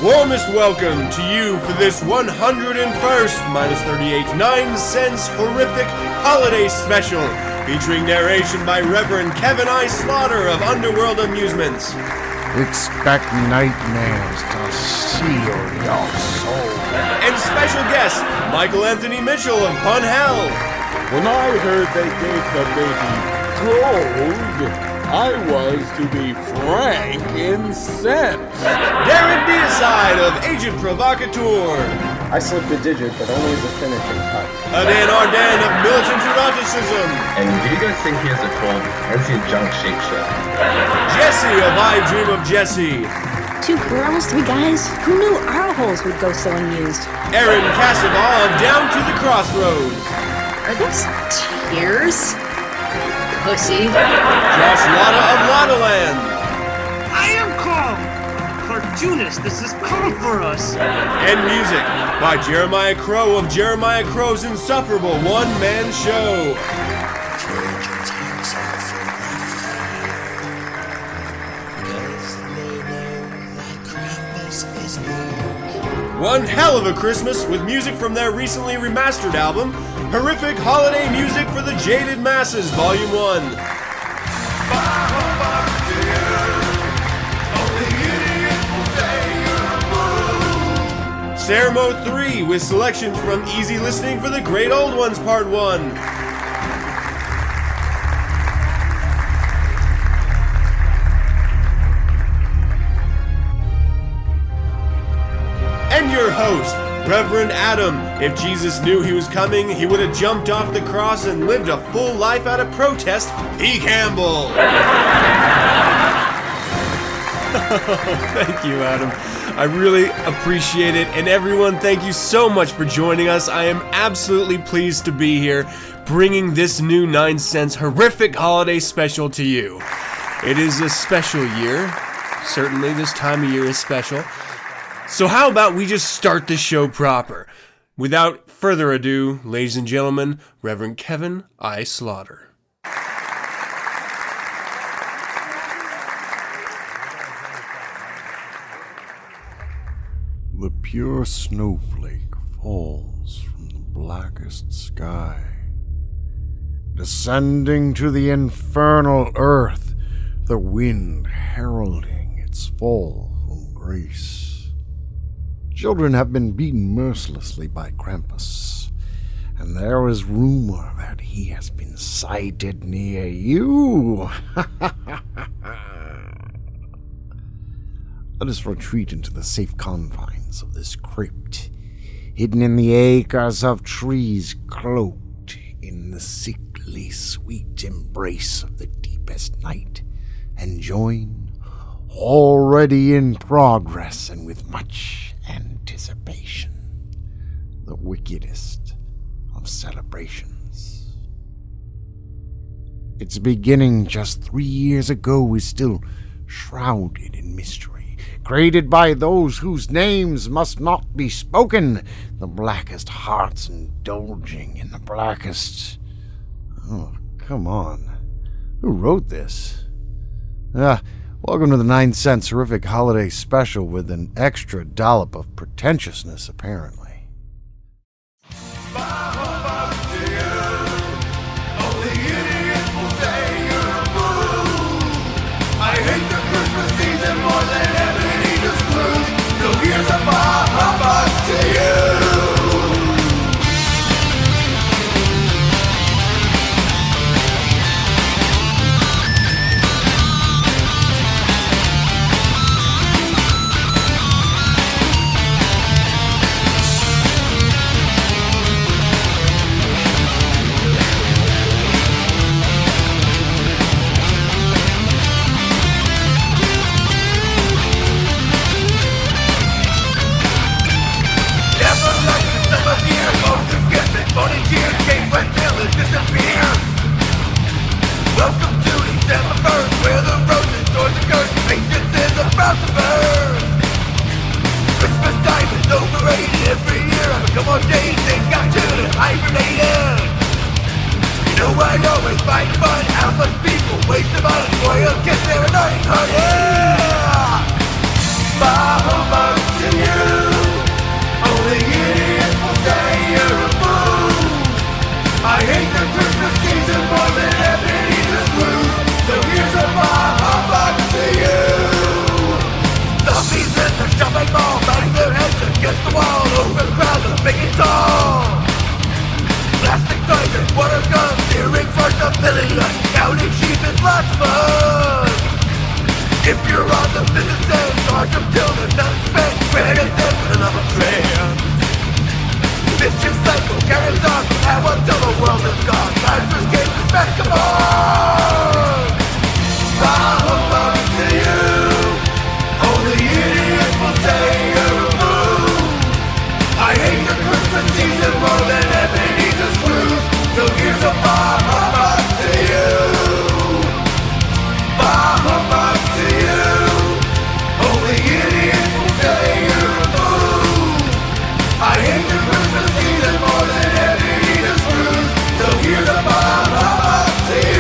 Warmest welcome to you for this 101st minus 38 9sense horrific holiday special, featuring narration by Reverend Kevin I. Slaughter of Underworld Amusements. Expect nightmares to seal your soul. And special guest, Michael Anthony Mitchell of Pun Hell. When I heard they gave the baby gold, I was, to be frank, incensed. Darren Deicide of Agent Provocateur. I slipped a digit, but only as a finishing touch. Adan Ardan of Militant Eroticism. And do you guys think he has a cold? Or is he a junk shapeshifter? Jesse of I Dream of Jesse. 2 girls, 3 guys? Who knew our holes would go so unused? Aaron Cassavall of Down to the Crossroads. Are those tears? Pussy. Josh Lotta of Lottaland. I am calm! Cartoonist, this is calm for us! And music by Jeremiah Crow of Jeremiah Crow's insufferable one-man show. One hell of a Christmas with music from their recently remastered album, Horrific Holiday Music for the Jaded Masses, Volume 1. Sermo 3 with selections from Easy Listening for the Great Old Ones, Part 1. And your host, Reverend Adam. If Jesus knew he was coming, he would have jumped off the cross and lived a full life out of protest, P. Campbell. Thank you, Adam. I really appreciate it. And everyone, thank you so much for joining us. I am absolutely pleased to be here, bringing this new 9sense horrific holiday special to you. It is a special year. Certainly, this time of year is special. So how about we just start the show proper? Without further ado, ladies and gentlemen, Reverend Kevin I. Slaughter. The pure snowflake falls from the blackest sky, descending to the infernal earth, the wind heralding its fall from grace. Children have been beaten mercilessly by Krampus, and there is rumor that he has been sighted near you. Let us retreat into the safe confines of this crypt, hidden in the acres of trees, cloaked in the sickly sweet embrace of the deepest night, and join, already in progress and with much anticipation, the wickedest of celebrations. Its beginning just 3 years ago is still shrouded in mystery, created by those whose names must not be spoken, the blackest hearts indulging in the blackest... Oh, come on. Who wrote this? Welcome to the 9sense horrific holiday special with an extra dollop of pretentiousness, apparently. I hate the Christmas season more than Ebenezer Scrooge. So here's a bah to you. Welcome to December 1st, where the roses towards the curse, patience is about to burn. Christmas time is overrated every year. On a couple of days, they got to hibernated. You know I always find fun, how much people waste the money, boy, you'll get their annoying heart, yeah! Bah-humbug to Filling us, counting sheep is lots of fun. If you're on the business end, charge them till they're not spent. Credit them for the love of trade. Vicious cycle carries on from now until the world is gone. Time to escape the spectacle. Humbug to you. Only idiots will say you're a fool. I hate the Christmas season more than Ebenezer Scrooge. So here's a humbug to you. Humbug to you. Only idiots will say you're a fool. I hate the Christmas season more than Ebenezer Scrooge. So here's a humbug to you.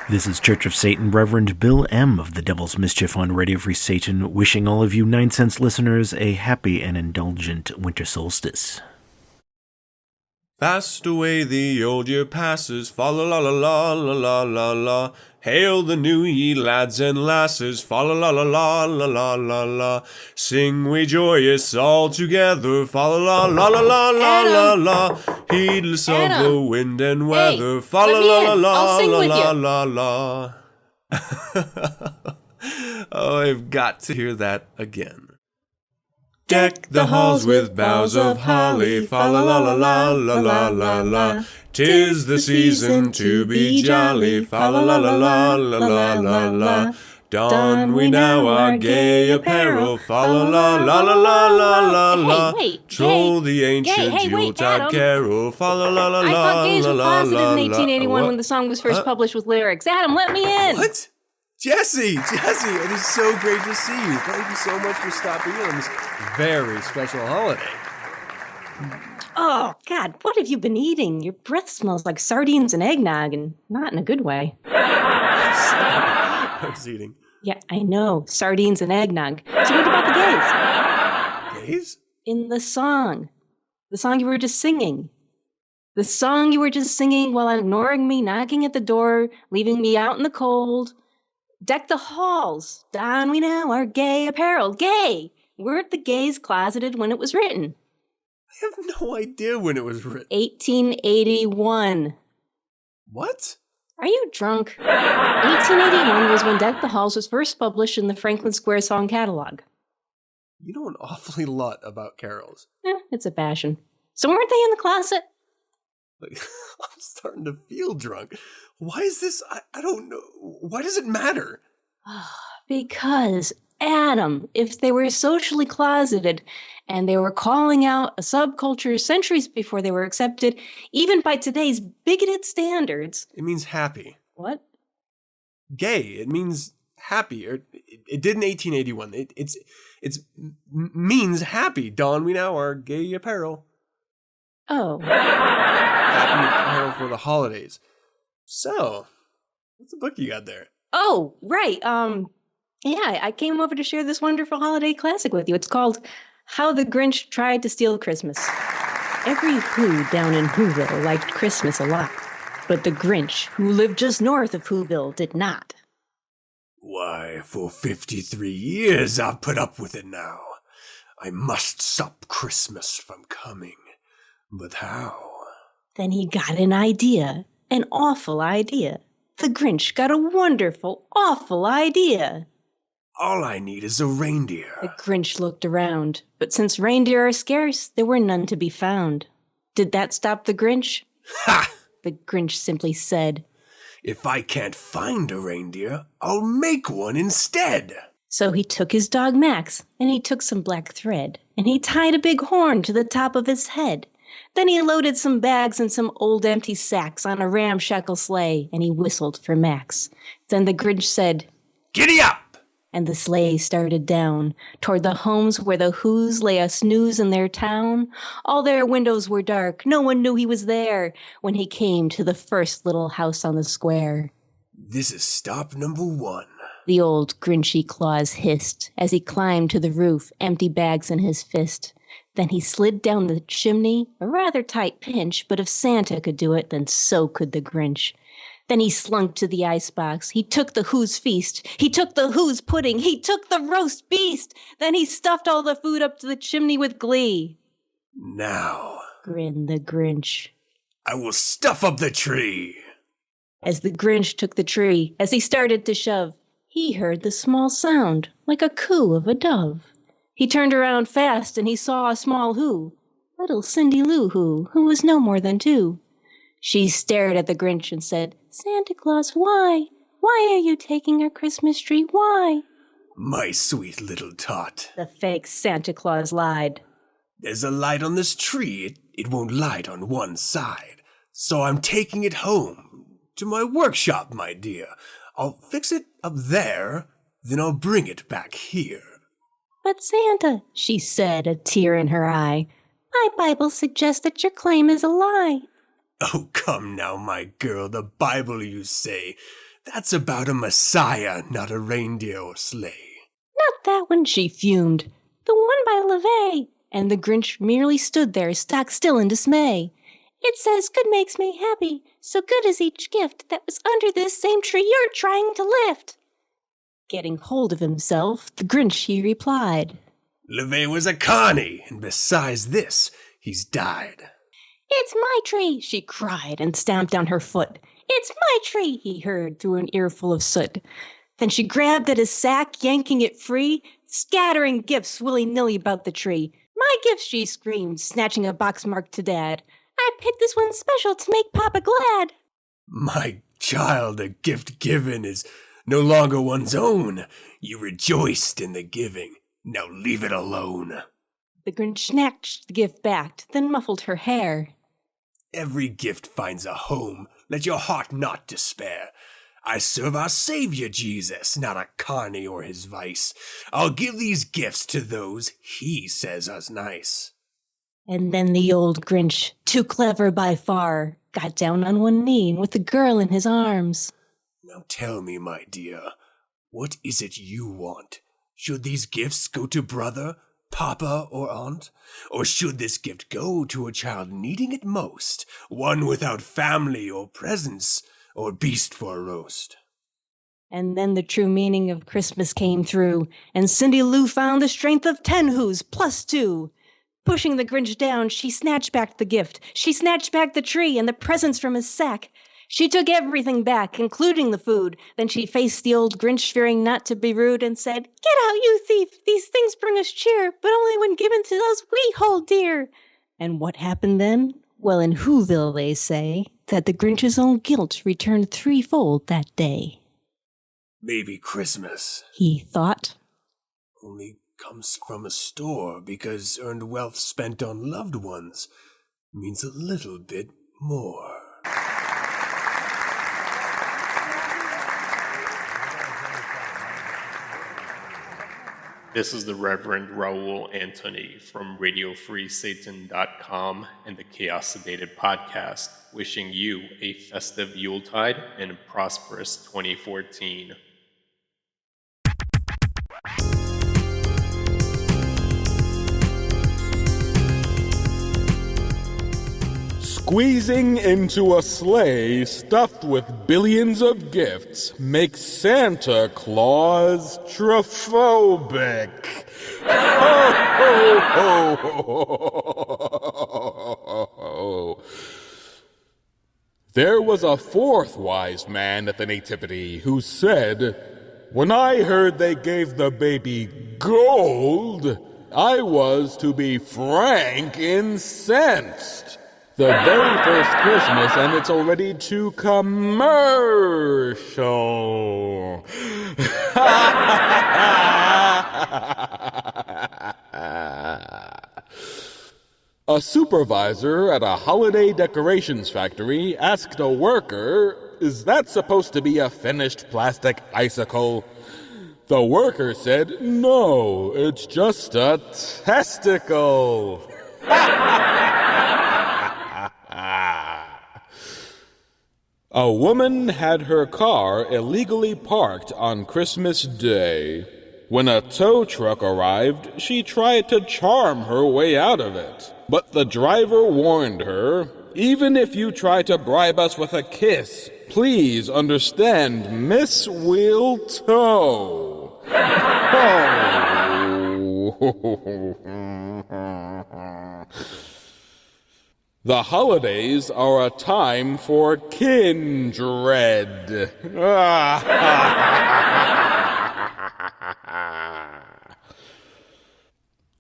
This is Church of Satan Reverend Bill M. of the Devil's Mischief on Radio Free Satan, wishing all of you 9sense listeners a happy and indulgent winter solstice. Fast away the old year passes, fa la la la la la la la la. Hail the new ye lads and lasses, fa la la la la la la la la. Sing we joyous all together, fa la la la la la la la la. Heedless of the wind and weather, fa la la la la la la la. Oh, I've got to hear that again. Deck the halls with boughs of holly, fa la la la la la la la la. 'Tis the season to be jolly, fa la la la la la la la la. Don we now our gay apparel, fa la la la la la la la la. Troll the ancient Yuletide carol, fa la la la la la la la. I thought gays were positive in 1881 when the song was first published with lyrics. Adam, let me in! What? Jesse, it is so great to see you. Thank you so much for stopping in on this very special holiday. Oh, God, what have you been eating? Your breath smells like sardines and eggnog, and not in a good way. I was eating. Yeah, I know. Sardines and eggnog. So what about the gays? Gays? In the song. The song you were just singing. The song you were just singing while ignoring me, knocking at the door, leaving me out in the cold. Deck the halls, don we now our gay apparel. Gay! Weren't the gays closeted when it was written? I have no idea when it was written. 1881. What? Are you drunk? 1881 was when Deck the Halls was first published in the Franklin Square Song Catalog. You know an awfully lot about carols. It's a passion. So weren't they in the closet? Like, I'm starting to feel drunk. Why is this? I don't know. Why does it matter? Because, Adam, if they were socially closeted and they were calling out a subculture centuries before they were accepted, even by today's bigoted standards... It means happy. What? Gay. It means happy. Or it did in 1881. It means happy. Don we now our gay apparel. Oh. Happy apparel for the holidays. So, what's the book you got there? Oh, right. Yeah, I came over to share this wonderful holiday classic with you. It's called How the Grinch Tried to Steal Christmas. Every Who down in Whoville liked Christmas a lot, but the Grinch, who lived just north of Whoville, did not. Why, for 53 years I've put up with it now. I must stop Christmas from coming. But how? Then he got an idea, an awful idea. The Grinch got a wonderful, awful idea. All I need is a reindeer. The Grinch looked around, but since reindeer are scarce, there were none to be found. Did that stop the Grinch? Ha! The Grinch simply said, If I can't find a reindeer, I'll make one instead. So he took his dog Max, and he took some black thread, and he tied a big horn to the top of his head. Then he loaded some bags and some old empty sacks on a ramshackle sleigh, and he whistled for Max. Then the Grinch said, Giddy up! And the sleigh started down toward the homes where the Who's lay a snooze in their town. All their windows were dark. No one knew he was there when he came to the first little house on the square. This is stop number 1. The old Grinchy Claus hissed as he climbed to the roof, empty bags in his fist. Then he slid down the chimney, a rather tight pinch, but if Santa could do it, then so could the Grinch. Then he slunk to the icebox. He took the Who's feast. He took the Who's pudding. He took the roast beast. Then he stuffed all the food up to the chimney with glee. Now, Grinned the Grinch. I will stuff up the tree. As the Grinch took the tree, as he started to shove, he heard the small sound, like a coo of a dove. He turned around fast, and he saw a small Who, little Cindy Lou who was no more than 2. She stared at the Grinch and said, Santa Claus, why? Why are you taking our Christmas tree? Why? My sweet little tot. The fake Santa Claus lied. There's a light on this tree. It won't light on one side. So I'm taking it home to my workshop, my dear. I'll fix it up there, then I'll bring it back here. But Santa, she said, a tear in her eye, my Bible suggests that your claim is a lie. Oh, come now, my girl, the Bible, you say. That's about a Messiah, not a reindeer or sleigh. Not that one, she fumed. The one by LeVay. And the Grinch merely stood there, stock still in dismay. It says good makes me happy, so good is each gift that was under this same tree you're trying to lift. Getting hold of himself, the Grinch, he replied, LeVay was a carny, and besides this, he's died. It's my tree, she cried and stamped down her foot. It's my tree, he heard through an earful of soot. Then she grabbed at his sack, yanking it free, scattering gifts willy-nilly about the tree. My gift, she screamed, snatching a box marked to Dad. I picked this one special to make Papa glad. My child, a gift given is no longer one's own. You rejoiced in the giving. Now leave it alone. The Grinch snatched the gift back, then muffled her hair. Every gift finds a home. Let your heart not despair. I serve our Savior Jesus, not a carny or his vice. I'll give these gifts to those he says us nice. And then the old Grinch, too clever by far, got down on one knee with the girl in his arms. Now tell me, my dear, what is it you want? Should these gifts go to brother, papa, or aunt? Or should this gift go to a child needing it most, one without family or presence, or beast for a roast? And then the true meaning of Christmas came through, and Cindy Lou found the strength of 10 Who's plus 2. Pushing the Grinch down, she snatched back the gift. She snatched back the tree and the presents from his sack. She took everything back, including the food. Then she faced the old Grinch, fearing not to be rude, and said, Get out, you thief! These things bring us cheer, but only when given to those we hold dear. And what happened then? Well, in Whoville they say that the Grinch's own guilt returned threefold that day. Maybe Christmas, He thought. only comes from a store because earned wealth spent on loved ones means a little bit more. This is the Reverend Raul Antony from RadioFreeSatan.com and the Chaos Sedated podcast, wishing you a festive Yuletide and a prosperous 2014. Squeezing into a sleigh stuffed with billions of gifts makes Santa Claustrophobic. Ho, ho, ho, ho. There was a fourth wise man at the nativity who said, "When I heard they gave the baby gold, I was, to be frank, incensed." The very first Christmas, and it's already too commercial. A supervisor at a holiday decorations factory asked a worker, "Is that supposed to be a finished plastic icicle?" The worker said, "No, it's just a testicle." A woman had her car illegally parked on Christmas Day. When a tow truck arrived, she tried to charm her way out of it. But the driver warned her, "Even if you try to bribe us with a kiss, please understand, Miss will tow." The holidays are a time for kindred.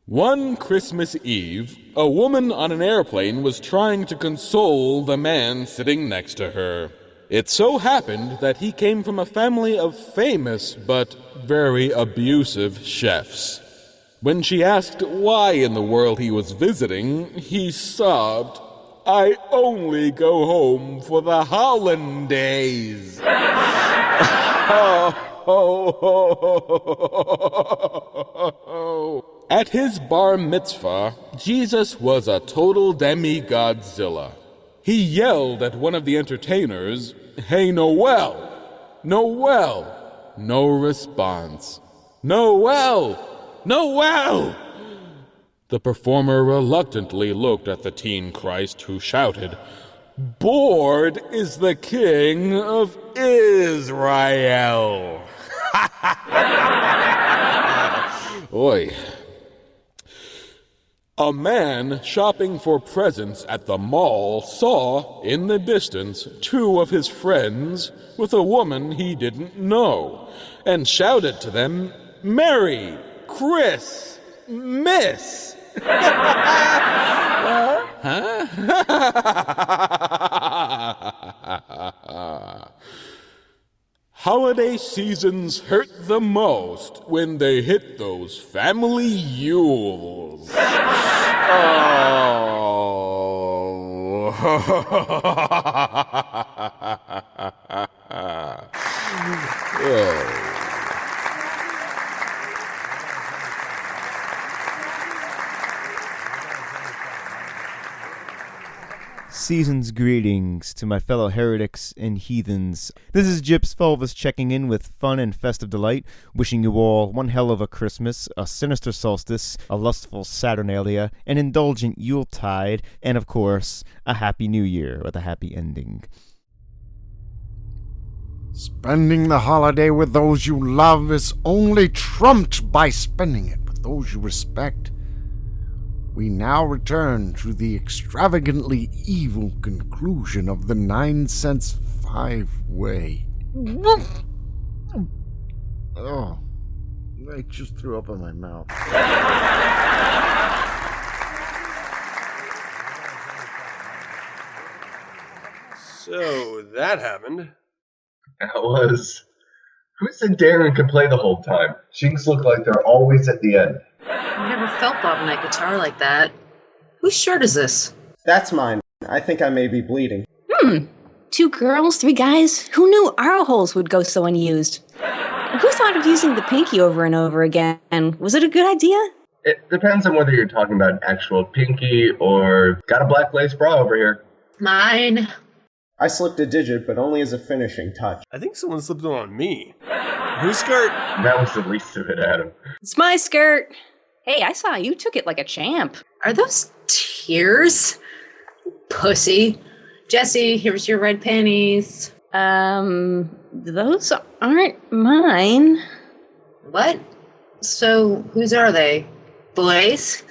One Christmas Eve, a woman on an airplane was trying to console the man sitting next to her. It so happened that he came from a family of famous but very abusive chefs. When she asked why in the world he was visiting, he sobbed, "I only go home for the hollandaise." At his bar mitzvah, Jesus was a total demigodzilla. He yelled at one of the entertainers, "Hey, Noel! Noel!" No response. "Noel! Noel!" The performer reluctantly looked at the teen Christ, who shouted, "Bored is the king of Israel." Oy. A man shopping for presents at the mall saw, in the distance, two of his friends with a woman he didn't know, and shouted to them, "Mary, Chris, Miss." Holiday seasons hurt the most when they hit those family Yules. Season's greetings to my fellow heretics and heathens. This is Gyps Fulvus checking in with fun and festive delight, wishing you all one hell of a Christmas, a sinister solstice, a lustful Saturnalia, an indulgent Yuletide, and of course, a happy New Year with a happy ending. Spending the holiday with those you love is only trumped by spending it with those you respect. We now return to the extravagantly evil conclusion of the 9sense 5-way. Oh, I just threw up in my mouth. So that happened. That was... Who said Darren could play the whole time? Jinx look like they're always at the end. I've never felt bobbing my guitar like that. Whose shirt is this? That's mine. I think I may be bleeding. 2 girls, 3 guys. Who knew our holes would go so unused? And who thought of using the pinky over and over again? Was it a good idea? It depends on whether you're talking about an actual pinky or got a black lace bra over here. Mine. I slipped a digit, but only as a finishing touch. I think someone slipped one on me. Whose skirt? That was the least of it, Adam. It's my skirt. Hey, I saw you took it like a champ. Are those tears? Pussy. Jesse, here's your red panties. Those aren't mine. What? So, whose are they? Boys?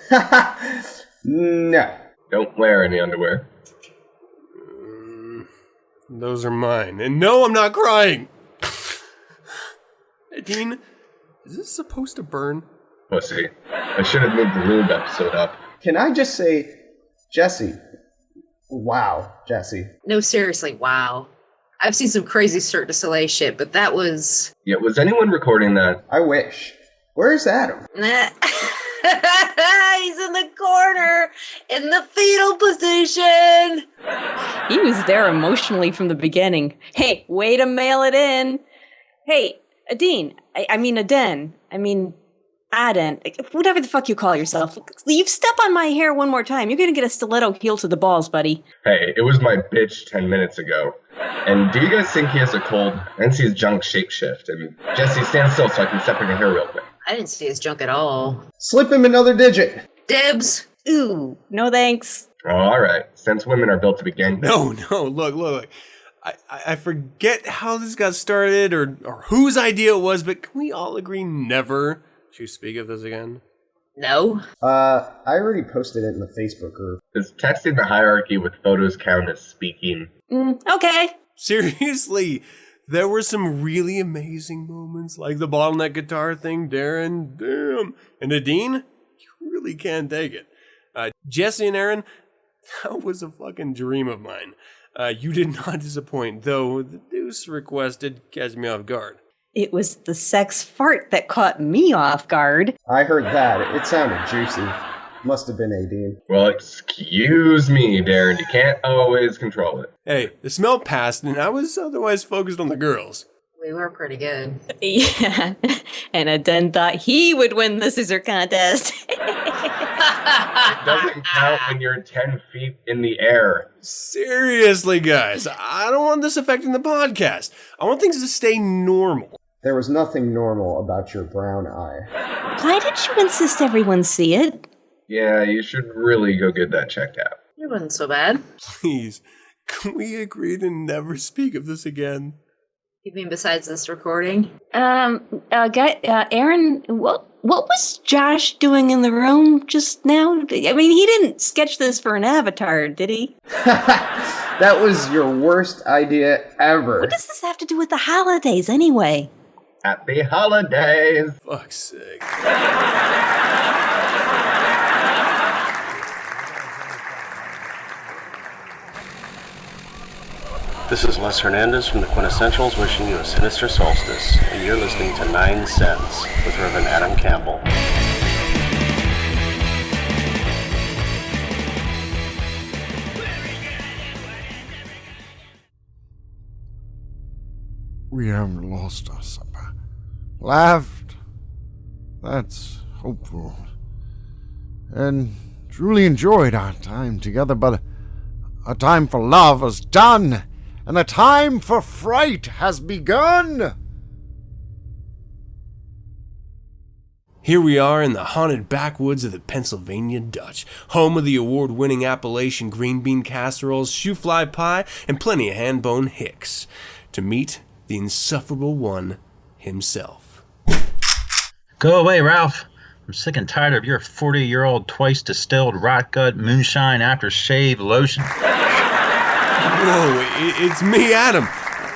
No. Don't wear any underwear. Those are mine. And no, I'm not crying. Hey, Dean, is this supposed to burn? Pussy. I should have moved the lube episode up. Can I just say, Jesse? Wow, Jesse. No, seriously, wow. I've seen some crazy Cirque du Soleil shit, but that was... Yeah, was anyone recording that? I wish. Where's Adam? He's in the corner, in the fetal position. He was there emotionally from the beginning. Hey, way to mail it in. Hey, Aden, Aden, whatever the fuck you call yourself. You step on my hair one more time, you're gonna get a stiletto heel to the balls, buddy. Hey, it was my bitch 10 minutes ago. And do you guys think he has a cold? I didn't see his junk shapeshift. I mean, Jesse, stand still so I can separate your hair real quick. I didn't see his junk at all. Slip him another digit. Dibs. Ooh, no thanks. Oh, all right. Since women are built to be gang. No, look. I forget how this got started or whose idea it was, but can we all agree never to speak of this again? No. I already posted it in the Facebook group. Does texting the hierarchy with photos count as speaking? Okay. Seriously, there were some really amazing moments, like the bottleneck guitar thing, Darren, damn. And Nadine, you really can't take it. Jesse and Aaron, that was a fucking dream of mine. You did not disappoint, though the Deuce request did catch me off guard. It was the sex fart that caught me off guard. I heard that. It sounded juicy. Must have been Aden. Well, excuse me, Darren. You can't always control it. Hey, the smell passed, and I was otherwise focused on the girls. We were pretty good. Yeah, and Aden thought he would win the scissor contest. It doesn't count when you're 10 feet in the air. Seriously, guys, I don't want this affecting the podcast. I want things to stay normal. There was nothing normal about your brown eye. Why did you insist everyone see it? Yeah, you should really go get that checked out. It wasn't so bad. Please, can we agree to never speak of this again? You mean besides this recording? Aaron, what was Josh doing in the room just now? I mean, he didn't sketch this for an avatar, did he? That was your worst idea ever. What does this have to do with the holidays, anyway? Happy holidays! Fuck's sake. This is Les Hernandez from the Quintessentials wishing you a sinister solstice, and you're listening to 9sense with Reverend Adam Campbell. We haven't lost our supper. Laughed. That's hopeful. And truly enjoyed our time together, but our time for love is done. And the time for fright has begun! Here we are in the haunted backwoods of the Pennsylvania Dutch, home of the award-winning Appalachian green bean casseroles, shoe-fly pie, and plenty of hand-bone hicks, to meet the insufferable one himself. Go away, Ralph. I'm sick and tired of your 40-year-old twice-distilled rot gut moonshine aftershave lotion. Whoa, it's me, Adam.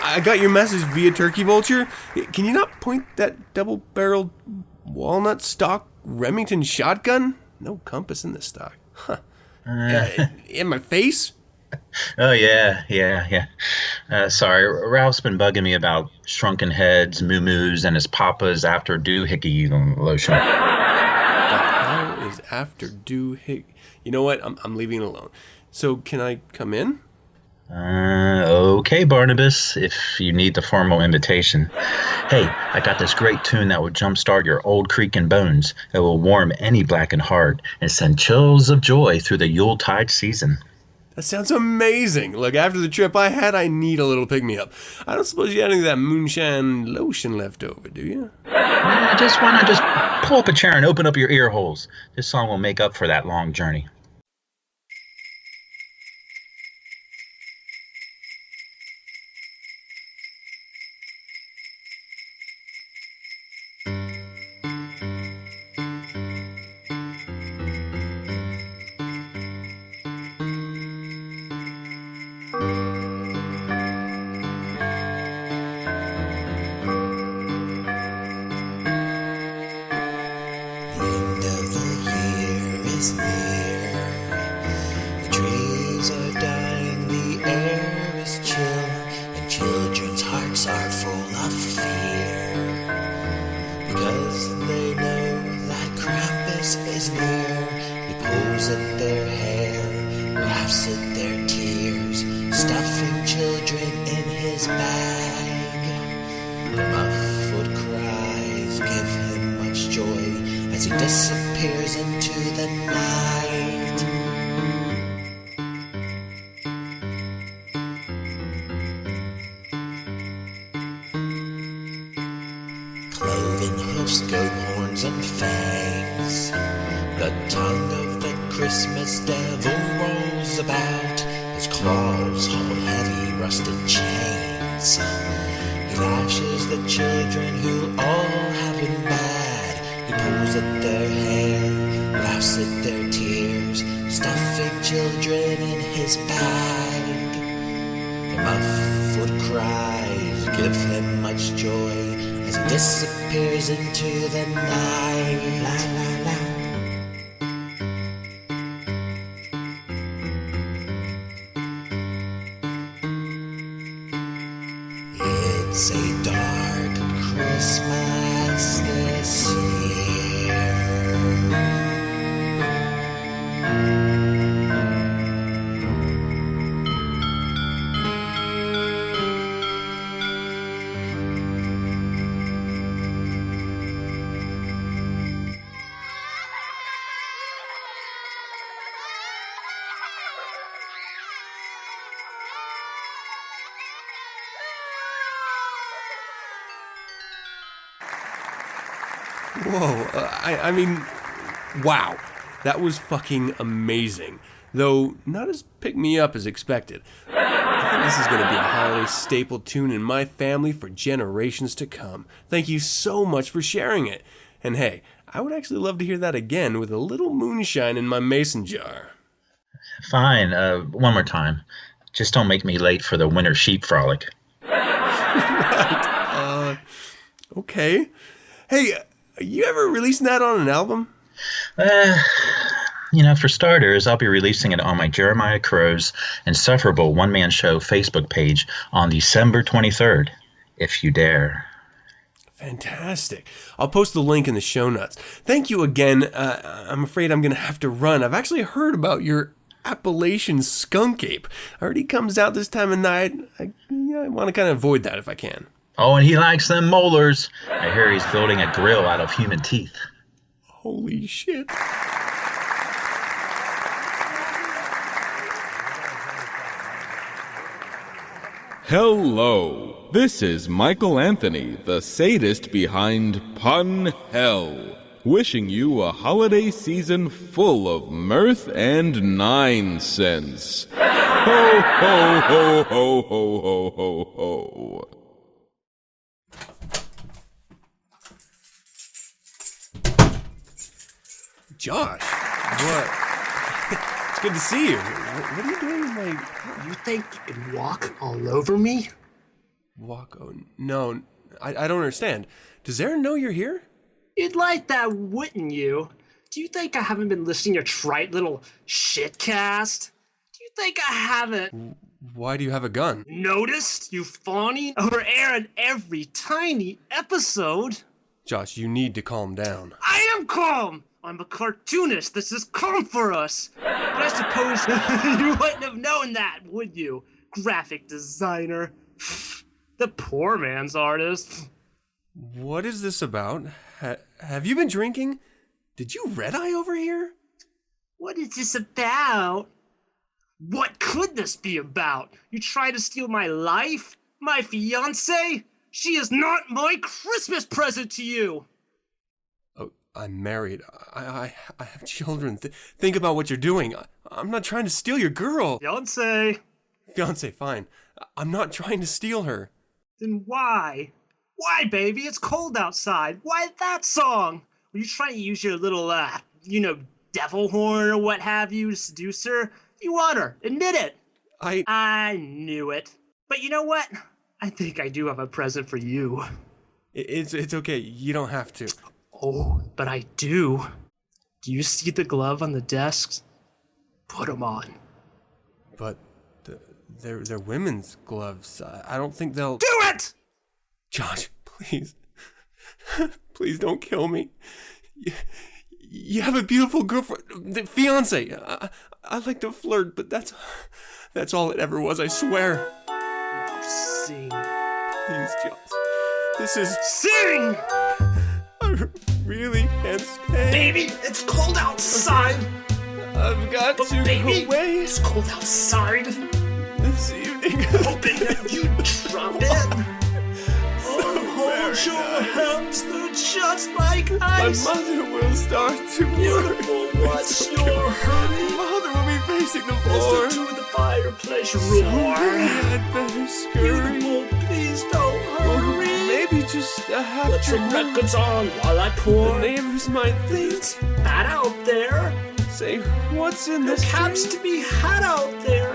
I got your message via Turkey Vulture. Can you not point that double-barreled walnut stock Remington shotgun? No compass in this stock. Huh. In my face? Oh, yeah. Sorry, Ralph's been bugging me about shrunken heads, moo-moos, and his papa's after doohickey lotion. The hell is after doohickey? You know what? I'm leaving it alone. So, can I come in? Okay, Barnabas, if you need the formal invitation. Hey, I got this great tune that will jumpstart your old creaking bones. It will warm any blackened heart and send chills of joy through the Yuletide season. That sounds amazing. Look, after the trip I had, I need a little pick-me-up. I don't suppose you had any of that moonshine lotion left over, do you? Why not just pull up a chair and open up your ear holes? This song will make up for that long journey. pulls at their hair, laughs at their tears, stuffing children in his bag. The muffled cries give him much joy as he disappears into the night. Cloven hoofs, goat horns, and fangs. The tongue of the Christmas devil rolls about. His claws hold heavy rusted chains. He lashes the children who all have him bad. He pulls at their hair, laughs at their tears, stuffing children in his bag. The muffled cries give him much joy as he disappears into the night. La, la, la. It's a dark Christmas this year. Whoa, I mean, wow. That was fucking amazing. Though not as pick-me-up as expected. I think this is going to be a holiday staple tune in my family for generations to come. Thank you so much for sharing it. And hey, I would actually love to hear that again with a little moonshine in my mason jar. Fine, one more time. Just don't make me late for the winter sheep frolic. Right, okay. Hey, are you ever releasing that on an album? For starters, I'll be releasing it on my Jeremiah Crow's Insufferable one-man show Facebook page on December 23rd, if you dare. Fantastic. I'll post the link in the show notes. Thank you again. I'm afraid I'm going to have to run. I've actually heard about your Appalachian skunk ape. Already comes out this time of night. I want to kind of avoid that if I can. Oh, and he likes them molars. I hear he's building a grill out of human teeth. Holy shit. Hello, this is Michael Anthony, the sadist behind Pun Hell, wishing you a holiday season full of mirth and 9 cents. Ho, ho, ho, ho, ho, ho, ho, ho. Josh, what? It's good to see you. What are you doing? You think you can walk all over me? Walk? Oh, no, I don't understand. Does Aaron know you're here? You'd like that, wouldn't you? Do you think I haven't been listening to your trite little shitcast? Do you think I haven't? Why do you have a gun? Noticed you fawning over Aaron every tiny episode? Josh, you need to calm down. I am calm! I'm a cartoonist. This is calm for us. But I suppose you wouldn't have known that, would you? Graphic designer. The poor man's artist. What is this about? Have you been drinking? Did you red-eye over here? What is this about? What could this be about? You try to steal my life? My fiancée? She is not my Christmas present to you! I'm married. I have children. Think about what you're doing. I'm not trying to steal your girl. Fiancé. Fiancé, fine. I'm not trying to steal her. Then why? Why, baby? It's cold outside. Why that song? Were you trying to use your little, devil horn or what have you to seduce her? You want her. Admit it. I knew it. But you know what? I think I do have a present for you. It's okay. You don't have to. Oh, but I do. Do you see the glove on the desks? Put them on. But they're women's gloves. I don't think they'll... Do it! Josh, please. Please don't kill me. You have a beautiful girlfriend, fiance. I like to flirt, but that's all it ever was, I swear. Now sing. Please, Joss. This is... Sing! I really can't stay. Baby, it's cold outside. I've got to baby, go away. It's cold outside. This evening. Hoping that you drop it. Hold your hands, they're just like ice. My mother will start to Beautiful, what's your hurry? Mother will be facing the floor. Listen to the fireplace roar. I'd better scurry. Beautiful, please don't hurry. Maybe just a half. Put your records on while I pour. The neighbors might think it's bad out there. Say, what's in this? There happens to be hot out there.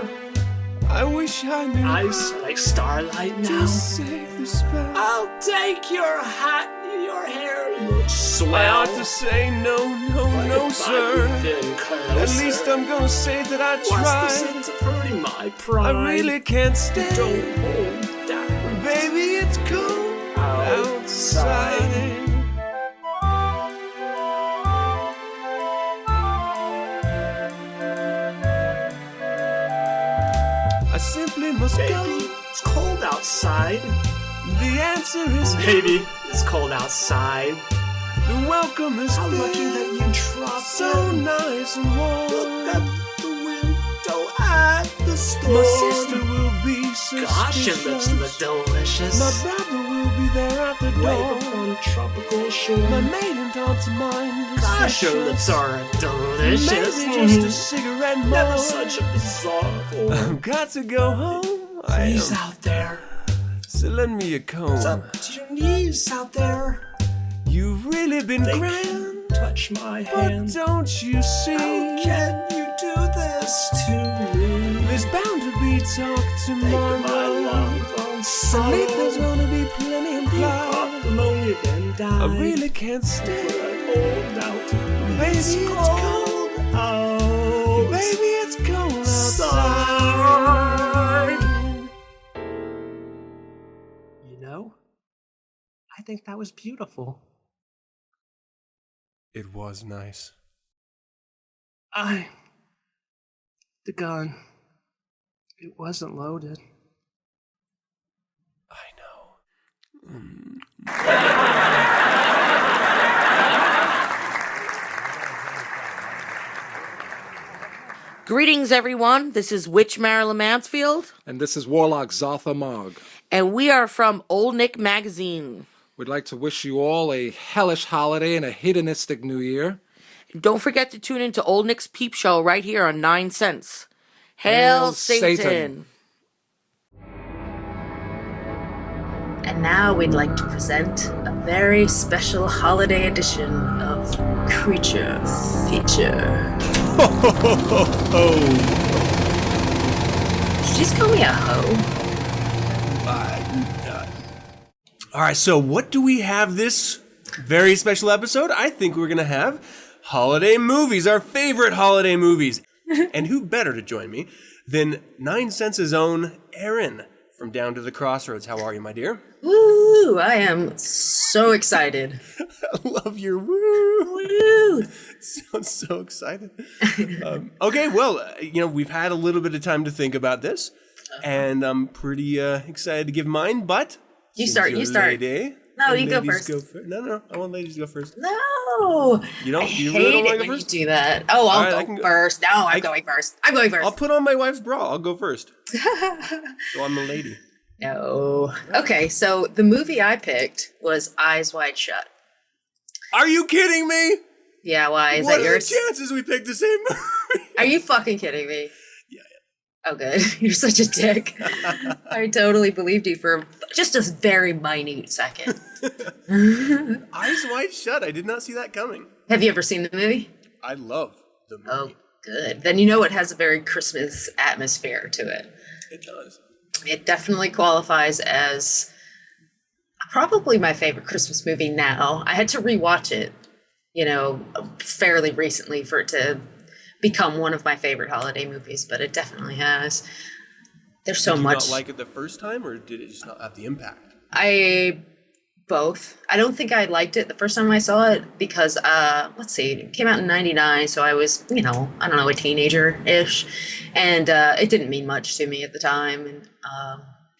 I wish I knew. Eyes like starlight now. To save the spell. I'll take your hat. Your hair looks swell. I ought to say no, sir. At least I'm gonna say that I tried. What's the sense of hurting my pride? I really can't stay. Don't hold down. Baby, it's cold outside. I simply must go. It's cold outside. The answer is baby, it's cold outside. The welcome is how lucky that you dropped so in. Nice and warm. Look at the window at the store. My sister will be suspicious. Gosh, your lips look delicious. My brother will be there at the door. Wave upon a tropical shore. My maiden aunt's mind. Gosh, your lips are delicious. Maybe just a cigarette more. Never such a bizarre form. I've got to go home. Please out there. So lend me a comb. It's up to your knees out there. You've really been grand. Touch my hand. But don't you see? How can you do this to me? There's bound to be talk tomorrow. At least there's gonna be plenty implied. Pneumonia then die. I really can't stay. Hold out. Baby, it's cold out. Baby, it's cold outside. I think that was beautiful. It was nice. The gun. It wasn't loaded. I know. Greetings, everyone. This is Witch Marilyn Mansfield. And this is Warlock Zaltha Mogg. And we are from Old Nick Magazine. We'd like to wish you all a hellish holiday and a hedonistic new year. Don't forget to tune into Old Nick's Peep Show right here on 9sense. Hail Satan! And now we'd like to present a very special holiday edition of Creature Feature. Did you just call me a hoe? All right, so what do we have this very special episode? I think we're going to have holiday movies, our favorite holiday movies. And who better to join me than 9sense's own Erin from Down to the Crossroads. How are you, my dear? Woo! I am so excited. I love your woo. Woo! Sounds so excited. Okay, well, we've had a little bit of time to think about this, and I'm pretty excited to give mine, but... You start. Lady, no, you go first. No, I want ladies to go first. No. You don't? I You hate really don't want it to go when first? you do that. Oh, I'll go first. No, I'm going first. I'm going first. I'll put on my wife's bra. I'll go first. So I'm the lady. No. Okay, so the movie I picked was Eyes Wide Shut. Are you kidding me? Yeah, why? Is what that are yours? the chances we picked the same movie? Are you fucking kidding me? Yeah. Oh, good. You're such a dick. I totally believed you for just a very minute second. Eyes Wide Shut. I did not see that coming. Have you ever seen the movie? I love the movie. Oh, good. Then you know it has a very Christmas atmosphere to it. It does. It definitely qualifies as probably my favorite Christmas movie now. I had to rewatch it, fairly recently for it to become one of my favorite holiday movies, but it definitely has. There's so much. Did you not like it the first time, or did it just not have the impact? I both. I don't think I liked it the first time I saw it because, let's see, it came out in 99. So I was, I don't know, a teenager-ish. And it didn't mean much to me at the time. And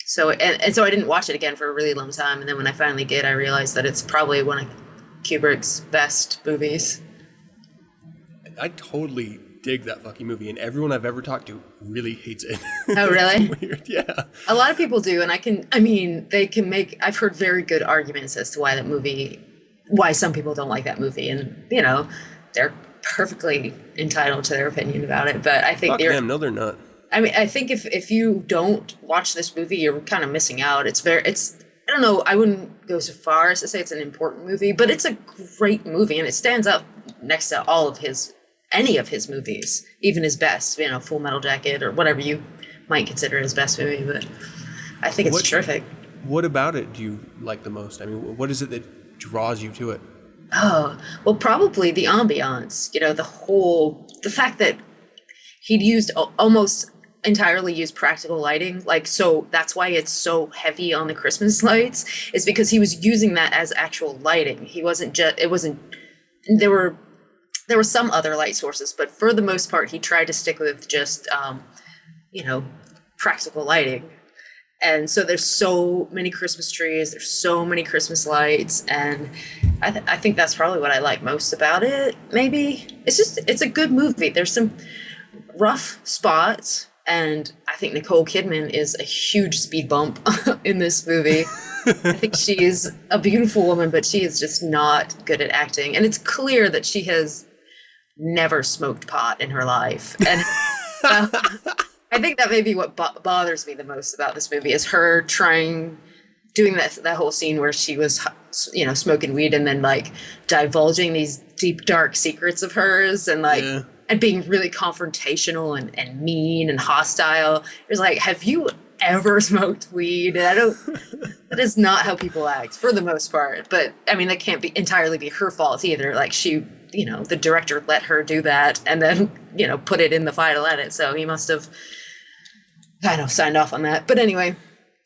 so I didn't watch it again for a really long time. And then when I finally did, I realized that it's probably one of Kubrick's best movies. I totally dig that fucking movie, and everyone I've ever talked to really hates it. Oh, really? It's weird, yeah. A lot of people do, and they can make, I've heard very good arguments as to why some people don't like that movie, and, they're perfectly entitled to their opinion about it, but I think Fuck them, no they're not. I mean, I think if you don't watch this movie, you're kind of missing out. I don't know, I wouldn't go so far as to say it's an important movie, but it's a great movie, and it stands up next to any of his movies, even his best, Full Metal Jacket or whatever you might consider his best movie, but I think it's terrific. What about it do you like the most? I mean, what is it that draws you to it? Oh, well, probably the ambiance, the fact that he'd almost entirely used practical lighting, so that's why it's so heavy on the Christmas lights, is because he was using that as actual lighting. There were some other light sources, but for the most part, he tried to stick with just, practical lighting. And so there's so many Christmas trees, there's so many Christmas lights, and I think that's probably what I like most about it, maybe. It's a good movie. There's some rough spots, and I think Nicole Kidman is a huge speed bump in this movie. I think she is a beautiful woman, but she is just not good at acting. And it's clear that she has never smoked pot in her life. And I think that may be what bothers me the most about this movie is her doing that whole scene where she was, smoking weed and then divulging these deep, dark secrets of hers and and being really confrontational and mean and hostile. It was have you ever smoked weed? And that is not how people act for the most part. But I mean, that can't entirely be her fault either. She, the director let her do that and then, put it in the final edit. So he must have signed off on that. But anyway.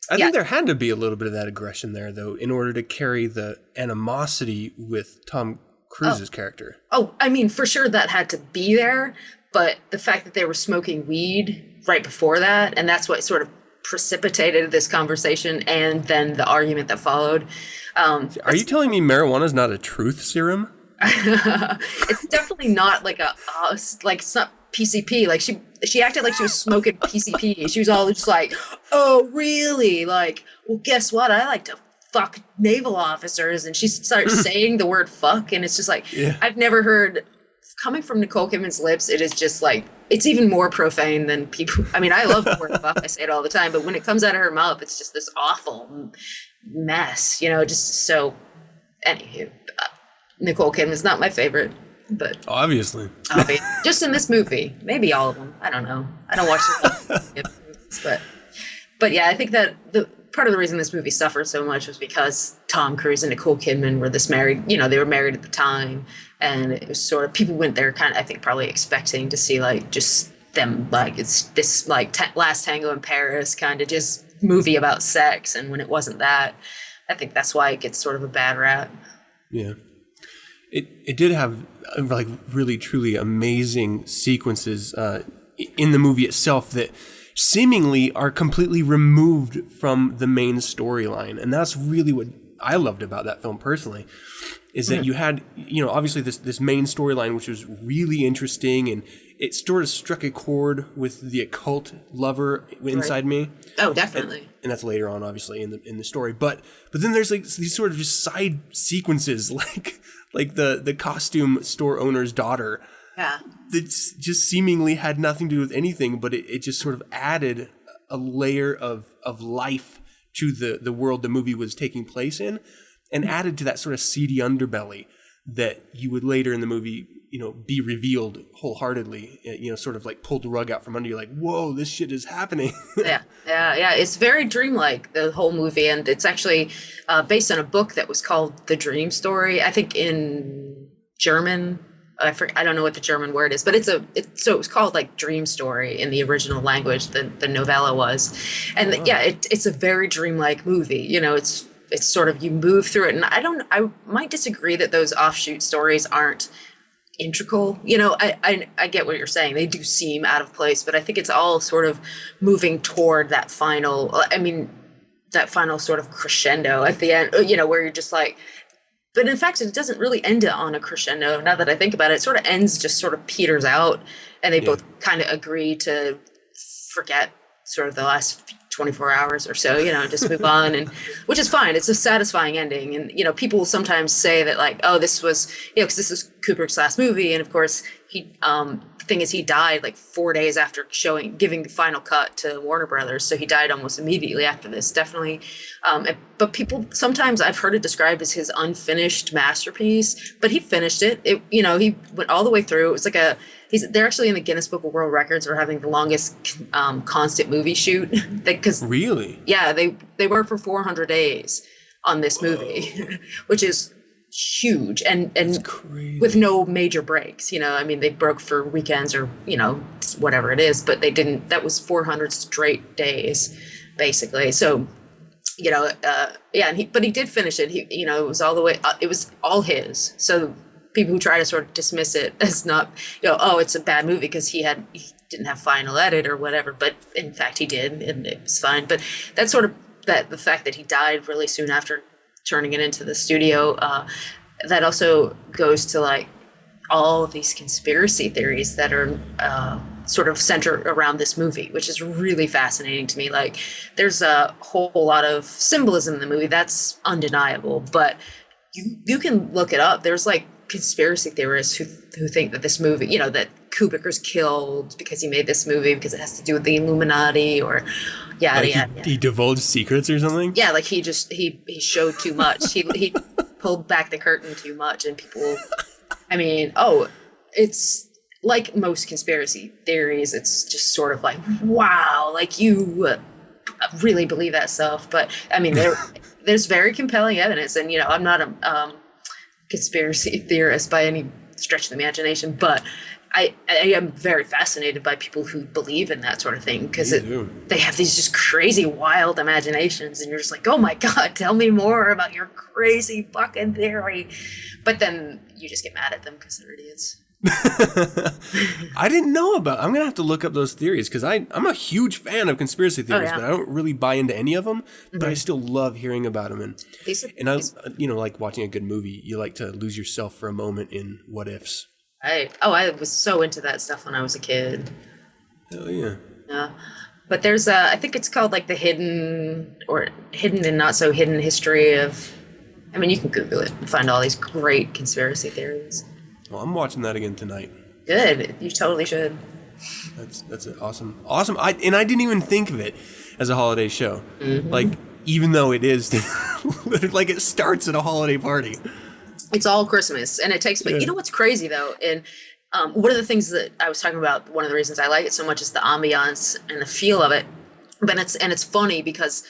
I think there had to be a little bit of that aggression there, though, in order to carry the animosity with Tom Cruise's character. Oh, I mean, for sure that had to be there. But the fact that they were smoking weed right before that, and that's what sort of precipitated this conversation and then the argument that followed. Are you telling me marijuana is not a truth serum? It's definitely not it's not PCP. She acted like she was smoking PCP. She was all just oh, really? Well, guess what? I like to fuck naval officers. And she starts saying the word fuck. And it's just I've never heard, coming from Nicole Kidman's lips, it is just it's even more profane than people. I mean, I love the word fuck. I say it all the time. But when it comes out of her mouth, it's just this awful mess, just so. Anywho, Nicole Kidman's not my favorite, but obviously, just in this movie, maybe all of them. I don't know. I don't watch the movies, but yeah, I think that the part of the reason this movie suffered so much was because Tom Cruise and Nicole Kidman were married. They were married at the time, and it was sort of people went there kind of, I think, probably expecting to see just them it's this Last Tango in Paris kind of just movie about sex, and when it wasn't that, I think that's why it gets sort of a bad rap. Yeah. It did have really truly amazing sequences in the movie itself that seemingly are completely removed from the main storyline, and that's really what I loved about that film personally, is that you had obviously this main storyline which was really interesting, and it sort of struck a chord with the occult lover inside me. Oh, definitely. And that's later on, obviously, in the story. But then there's these sort of just side sequences, like the costume store owner's daughter. Yeah. That just seemingly had nothing to do with anything, but it just sort of added a layer of life to the world the movie was taking place in, and added to that sort of seedy underbelly that you would later in the movie, be revealed wholeheartedly, sort of pulled the rug out from under you, whoa, this shit is happening. Yeah. It's very dreamlike, the whole movie. And it's actually based on a book that was called The Dream Story. I think in German, I don't know what the German word is, but so it was called Dream Story in the original language, the novella was. And it's a very dreamlike movie. it's sort of, you move through it. And I might disagree that those offshoot stories aren't integral. I get what you're saying. They do seem out of place, but I think it's all sort of moving toward that final sort of crescendo at the end, where you're just like, but in fact, it doesn't really end on a crescendo. Now that I think about it, it sort of ends, just sort of peters out, and they both kind of agree to forget sort of the last 24 hours or so, just move on, and which is fine. It's a satisfying ending. And, people sometimes say that, like, oh, this was, because this is Kubrick's last movie. And of course, the thing is, he died like 4 days after giving the final cut to Warner Brothers. So he died almost immediately after this, definitely. But people, sometimes I've heard it described as his unfinished masterpiece, but he finished it. He went all the way through. It was like they're actually in the Guinness Book of World Records for having the longest constant movie shoot. Really? Yeah, they worked for 400 days on this movie, which is huge, and with no major breaks. They broke for weekends or whatever it is, but they didn't. That was 400 straight days, basically. So but he did finish it. It was all the way. It was all his. So people who try to sort of dismiss it as not, oh, it's a bad movie because he didn't have final edit or whatever, but in fact he did, and it was fine. But that's sort of the fact that he died really soon after turning it into the studio, that also goes to like all of these conspiracy theories that are sort of centered around this movie, which is really fascinating to me. Like, there's a whole lot of symbolism in the movie that's undeniable, but you can look it up. There's like conspiracy theorists who think that this movie, that Kubrick was killed because he made this movie because it has to do with the Illuminati or yada yada. He divulged secrets or something? Yeah, like he showed too much. He pulled back the curtain too much, and people, it's like most conspiracy theories. It's just sort of like, wow, like you really believe that stuff. But there's very compelling evidence, and I'm not a conspiracy theorist by any stretch of the imagination, but I am very fascinated by people who believe in that sort of thing, because they have these just crazy, wild imaginations, and you're just like, oh my God, tell me more about your crazy fucking theory. But then you just get mad at them because they're idiots. I didn't know about. I'm gonna have to look up those theories, because I'm a huge fan of conspiracy theories, but I don't really buy into any of them. But I still love hearing about them, and I like watching a good movie. You like to lose yourself for a moment in what ifs. I was so into that stuff when I was a kid. Hell yeah. Yeah. But there's I think it's called like the hidden and not so hidden history of, you can Google it and find all these great conspiracy theories. Well, I'm watching that again tonight. Good. You totally should. That's awesome. I didn't even think of it as a holiday show. Mm-hmm. Like, even though it is, like, it starts at a holiday party. It's all Christmas, and it takes place. You know what's crazy though, and one of the things that I was talking about, one of the reasons I like it so much is the ambiance and the feel of it. But it's funny because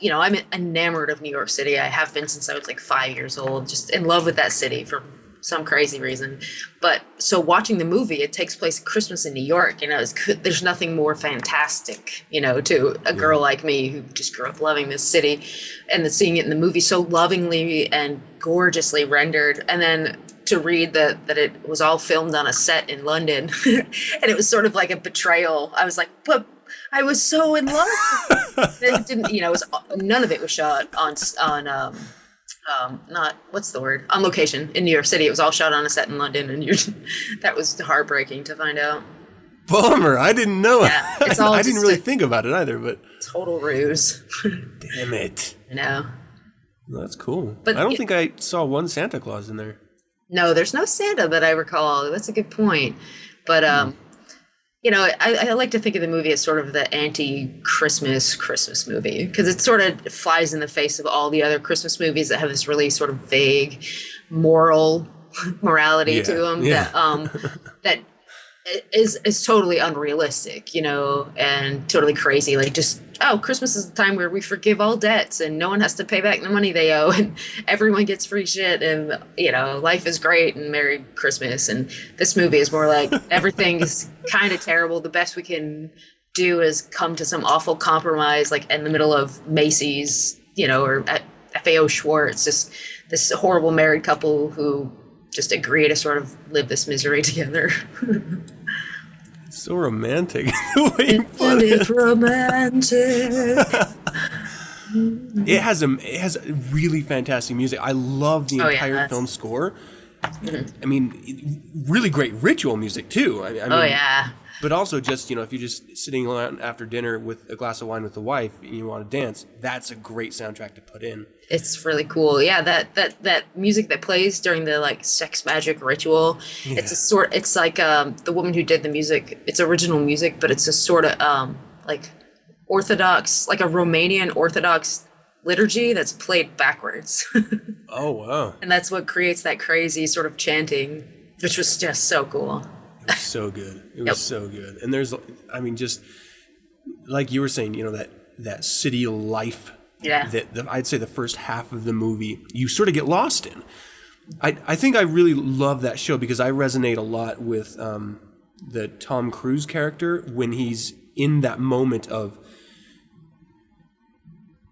I'm enamored of New York City. I have been since I was like 5 years old, just in love with that city for some crazy reason. But so watching the movie, it takes place at Christmas in New York. There's nothing more fantastic, to a girl like me who just grew up loving this city, and seeing it in the movie so lovingly and gorgeously rendered, and then to read that it was all filmed on a set in London, and it was sort of like a betrayal. I was like, but I was so in love. It didn't, none of it was shot on on location in New York City. It was all shot on a set in London, and that was heartbreaking to find out. Bummer. I didn't know. Yeah, it's all I didn't really think about it either, but total ruse. Damn it. I know. Well, that's cool. But I don't think I saw one Santa Claus in there. No, there's no Santa that I recall. That's a good point. But I like to think of the movie as sort of the anti-Christmas movie, because it sort of flies in the face of all the other Christmas movies that have this really sort of vague morality to them that is totally unrealistic, and totally crazy. Like, just, Christmas is the time where we forgive all debts and no one has to pay back the money they owe, and everyone gets free shit, and life is great and Merry Christmas. And this movie is more like everything is kind of terrible. The best we can do is come to some awful compromise, like in the middle of Macy's, or FAO Schwartz, just this horrible married couple who just agree to sort of live this misery together. It's so romantic. The way you put It's romantic. It has really fantastic music. I love the entire film score. I mean, really great ritual music too. I mean, but also just, if you're just sitting around after dinner with a glass of wine with the wife and you want to dance, that's a great soundtrack to put in. It's really cool. Yeah, that music that plays during the like sex magic ritual. Yeah. It's like the woman who did the music. It's original music, but it's a sort of like Orthodox, like a Romanian Orthodox liturgy that's played backwards. Oh wow. And that's what creates that crazy sort of chanting, which was just so cool. It was so good. It was so good. And there's, I mean, just like you were saying, that city life. Yeah. That I'd say the first half of the movie you sort of get lost in. I think I really love that show because I resonate a lot with the Tom Cruise character when he's in that moment of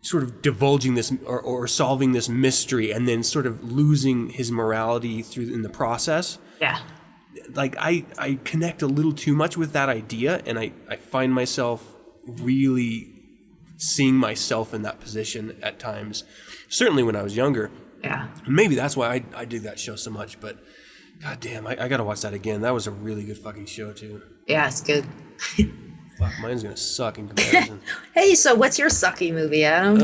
sort of divulging this or solving this mystery and then sort of losing his morality in the process. Yeah. Like I connect a little too much with that idea, and I find myself really seeing myself in that position at times, certainly when I was younger. Yeah. And maybe that's why I dig that show so much, but god damn, I gotta watch that again. That was a really good fucking show too. Yeah, it's good. Fuck, mine's gonna suck in comparison. Hey, so what's your sucky movie, Adam?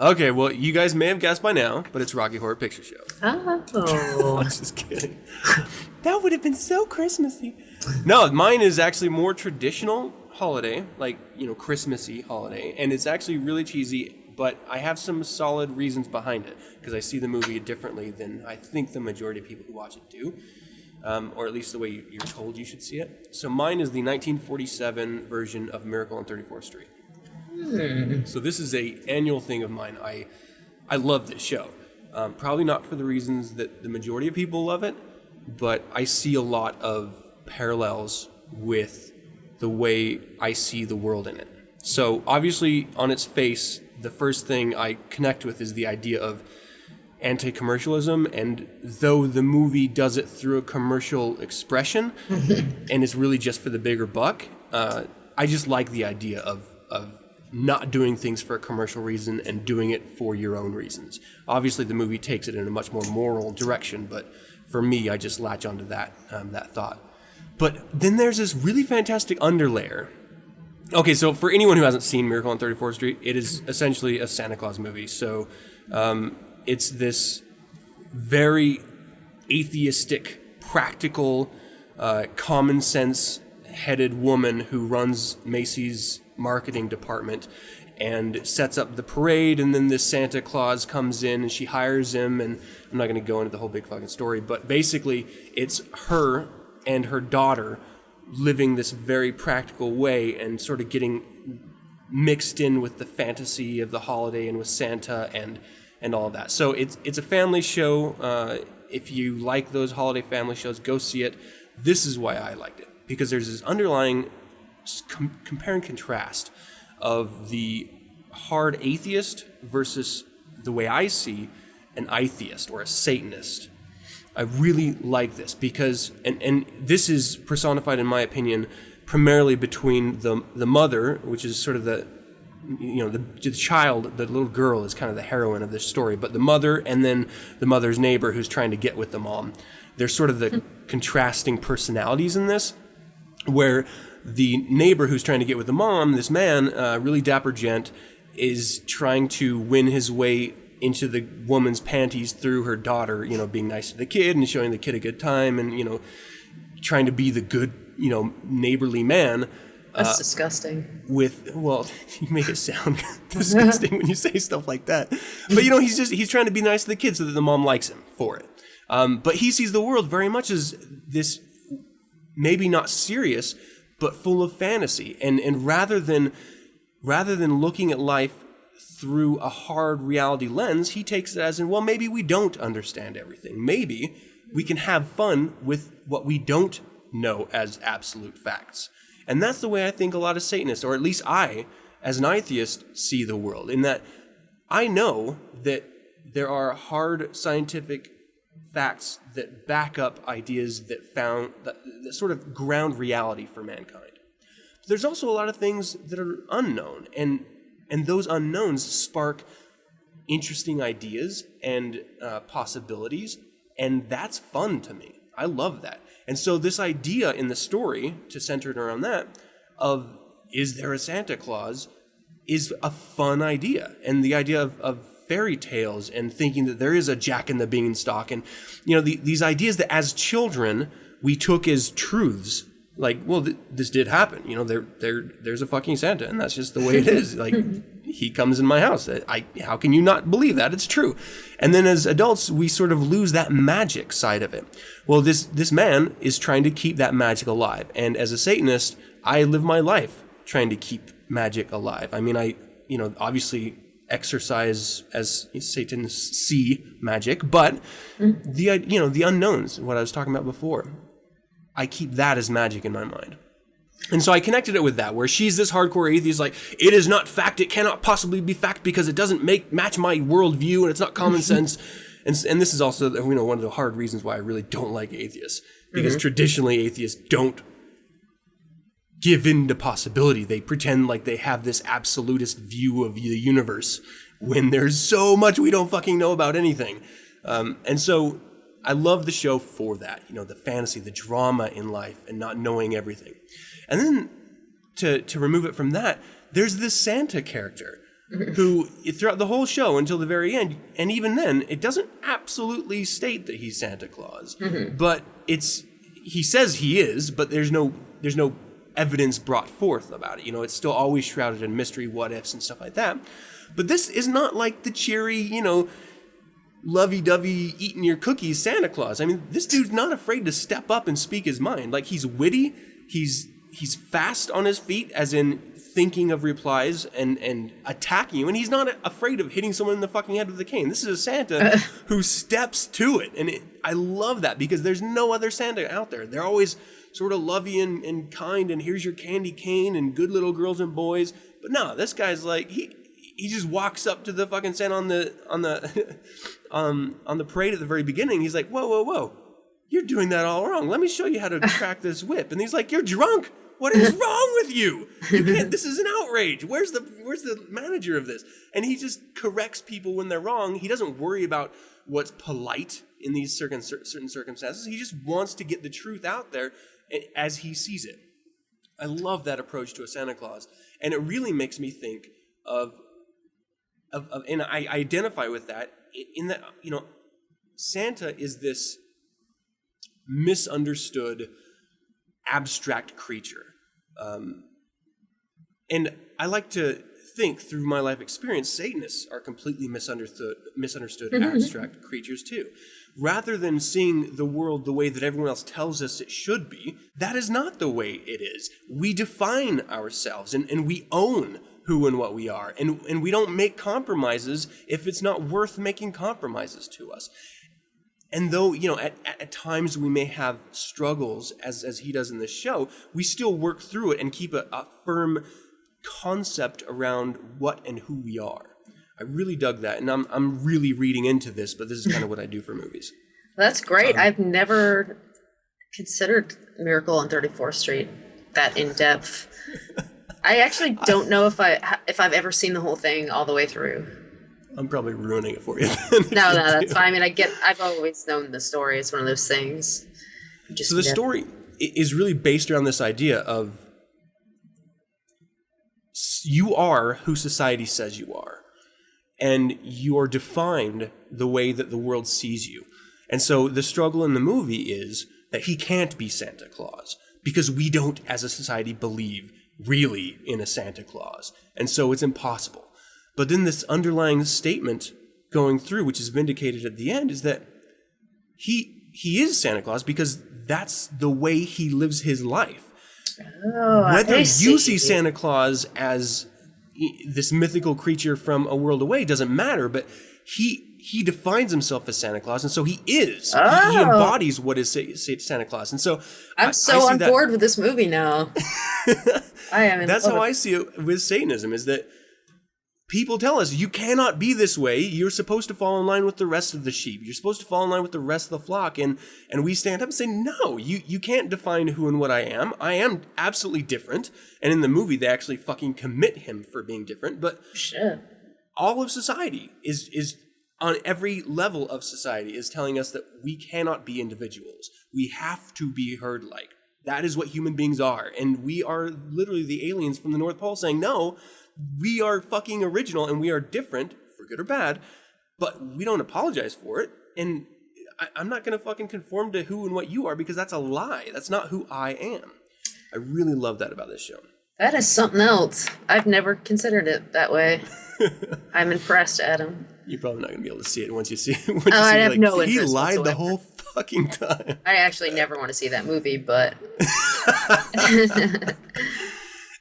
Okay, well, you guys may have guessed by now, but it's Rocky Horror Picture Show. Oh. I'm just kidding. That would have been so Christmassy. No, mine is actually more traditional holiday, like, Christmassy holiday, and it's actually really cheesy, but I have some solid reasons behind it, because I see the movie differently than I think the majority of people who watch it do, or at least the way you're told you should see it. So mine is the 1947 version of Miracle on 34th Street. So this is a annual thing of mine. I love this show. Probably not for the reasons that the majority of people love it, but I see a lot of parallels with the way I see the world in it. So obviously on its face, the first thing I connect with is the idea of anti-commercialism, and though the movie does it through a commercial expression and it's really just for the bigger buck, I just like the idea of not doing things for a commercial reason and doing it for your own reasons. Obviously, the movie takes it in a much more moral direction, but for me, I just latch onto that thought. But then there's this really fantastic underlayer. Okay, so for anyone who hasn't seen Miracle on 34th Street, it is essentially a Santa Claus movie. So it's this very atheistic, practical, common sense headed woman who runs Macy's marketing department and sets up the parade, and then this Santa Claus comes in and she hires him, and I'm not going to go into the whole big fucking story, but basically it's her and her daughter living this very practical way and sort of getting mixed in with the fantasy of the holiday and with Santa and all of that. So it's a family show. If you like those holiday family shows, go see it. This is why I liked it, because there's this underlying compare and contrast of the hard atheist versus the way I see an atheist or a Satanist. I really like this because, and this is personified, in my opinion, primarily between the mother, which is sort of the child, the little girl is kind of the heroine of this story, but the mother and then the mother's neighbor who's trying to get with the mom. They're sort of the contrasting personalities in this, where the neighbor who's trying to get with the mom, this man, really dapper gent, is trying to win his way into the woman's panties through her daughter, being nice to the kid and showing the kid a good time and, trying to be the good, neighborly man. That's disgusting. Well, you make it sound disgusting when you say stuff like that. But, he's trying to be nice to the kid so that the mom likes him for it. But he sees the world very much as this, maybe not serious, but full of fantasy. And rather than looking at life through a hard reality lens, he takes it as in, well, maybe we don't understand everything. Maybe we can have fun with what we don't know as absolute facts. And that's the way I think a lot of Satanists, or at least I, as an atheist, see the world, in that I know that there are hard scientific facts that back up ideas that sort of ground reality for mankind. But there's also a lot of things that are unknown, and those unknowns spark interesting ideas and possibilities, and that's fun to me. I love that. And so this idea in the story, to center it around that, of is there a Santa Claus, is a fun idea. And the idea of fairy tales and thinking that there is a Jack and the Beanstalk, and these ideas that as children we took as truths, like, well, this did happen. There's a fucking Santa, and that's just the way it is. Like, he comes in my house. How can you not believe that? It's true. And then as adults, we sort of lose that magic side of it. Well, this man is trying to keep that magic alive. And as a Satanist, I live my life trying to keep magic alive. I mean, I obviously exercise as Satanists see magic, but the unknowns, what I was talking about before, I keep that as magic in my mind. And so I connected it with that, where she's this hardcore atheist, like, it is not fact, it cannot possibly be fact because it doesn't match my worldview and it's not common sense. And this is also one of the hard reasons why I really don't like atheists, because traditionally atheists don't give in to possibility. They pretend like they have this absolutist view of the universe when there's so much we don't fucking know about anything. And so I love the show for that, the fantasy, the drama in life, and not knowing everything. And then to remove it from that, there's this Santa character who, throughout the whole show until the very end, and even then, it doesn't absolutely state that he's Santa Claus, but he says he is, but there's no evidence brought forth about it. It's still always shrouded in mystery, what ifs, and stuff like that. But this is not like the cheery, lovey-dovey, eating your cookies Santa Claus. I mean, this dude's not afraid to step up and speak his mind. Like, he's witty, he's fast on his feet, as in thinking of replies and attacking you, and he's not afraid of hitting someone in the fucking head with a cane. This is a Santa who steps to it, and I love that, because there's no other Santa out there. They're always sort of lovey and kind, and here's your candy cane and good little girls and boys. But no, this guy's like, he just walks up to the fucking Santa on the parade at the very beginning. He's like, whoa, you're doing that all wrong. Let me show you how to crack this whip. And he's like, you're drunk. What is wrong with you? You can't. This is an outrage. Where's the manager of this? And he just corrects people when they're wrong. He doesn't worry about what's polite in these certain circumstances. He just wants to get the truth out there as he sees it. I love that approach to a Santa Claus, and it really makes me think of and I identify with that in that, Santa is this misunderstood abstract creature. And I like to think, through my life experience, Satanists are completely misunderstood abstract creatures too. Rather than seeing the world the way that everyone else tells us it should be, that is not the way it is. We define ourselves, and we own who and what we are, and we don't make compromises if it's not worth making compromises to us. And though, at times we may have struggles, as he does in this show, we still work through it and keep a firm concept around what and who we are. I really dug that, and I'm really reading into this, but this is kind of what I do for movies. That's great. I've never considered Miracle on 34th Street that in depth. I actually don't know if I've ever seen the whole thing all the way through. I'm probably ruining it for you. No, that's fine. I mean, I've always known the story. It's one of those things. So the story is really based around this idea of you are who society says you are, and you are defined the way that the world sees you. And so the struggle in the movie is that he can't be Santa Claus because we don't, as a society, believe really in a Santa Claus. And so it's impossible. But then this underlying statement going through, which is vindicated at the end, is that he is Santa Claus because that's the way he lives his life. Oh, Whether you see Santa Claus as this mythical creature from a world away doesn't matter, but he defines himself as Santa Claus, and so he is. He embodies what is Santa Claus. And so I'm so on board with this movie now. I am. That's how I see it with Satanism, is that people tell us, you cannot be this way. You're supposed to fall in line with the rest of the sheep. You're supposed to fall in line with the rest of the flock. And we stand up and say, no, you can't define who and what I am. I am absolutely different. And in the movie, they actually fucking commit him for being different. But all of society is on every level of society is telling us that we cannot be individuals. We have to be herd-like. That is what human beings are. And we are literally the aliens from the North Pole saying, no, we are fucking original and we are different, for good or bad, but we don't apologize for it. And I'm not going to fucking conform to who and what you are because that's a lie. That's not who I am. I really love that about this show. That is something else. I've never considered it that way. I'm impressed, Adam. You're probably not going to be able to see it once you see it. I have no interest he lied whatsoever. the whole fucking time. I actually never want to see that movie, but...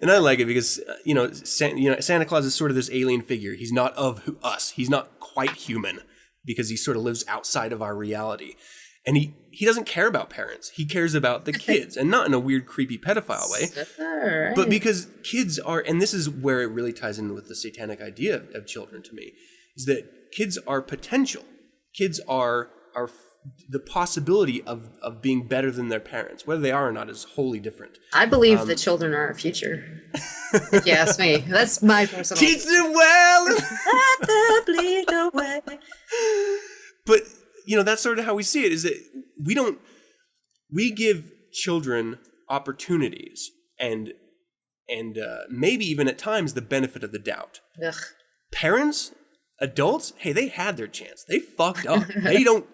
And I like it because, Santa Claus is sort of this alien figure. He's not of us. He's not quite human because he sort of lives outside of our reality. And he doesn't care about parents. He cares about the kids, and not in a weird, creepy pedophile way. Right. But because kids are, and this is where it really ties in with the satanic idea of children to me, is that kids are potential. Kids are the possibility of being better than their parents. Whether they are or not is wholly different. I believe the children are our future. If you ask me. That's my personal... Teach them well! Let them bleed away. But, that's sort of how we see it, is that we give children opportunities and maybe even at times the benefit of the doubt. Ugh. Parents... Adults, hey, they had their chance. They fucked up. They don't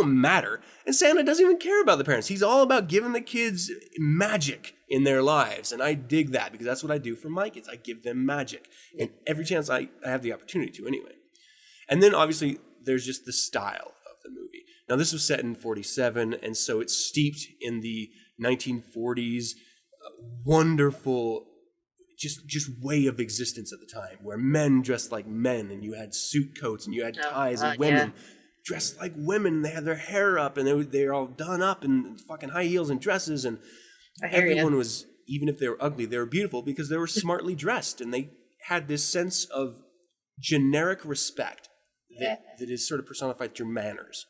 matter. And Santa doesn't even care about the parents. He's all about giving the kids magic in their lives. And I dig that because that's what I do for my kids. I give them magic. And every chance I have the opportunity to anyway. And then obviously there's just the style of the movie. Now this was set in 1947, and so it's steeped in the 1940s wonderful just way of existence at the time, where men dressed like men, and you had suit coats, and you had ties, and women dressed like women. They had their hair up, and they're all done up in fucking high heels and dresses, and everyone was, even if they were ugly, they were beautiful because they were smartly dressed, and they had this sense of generic respect that is sort of personified through manners,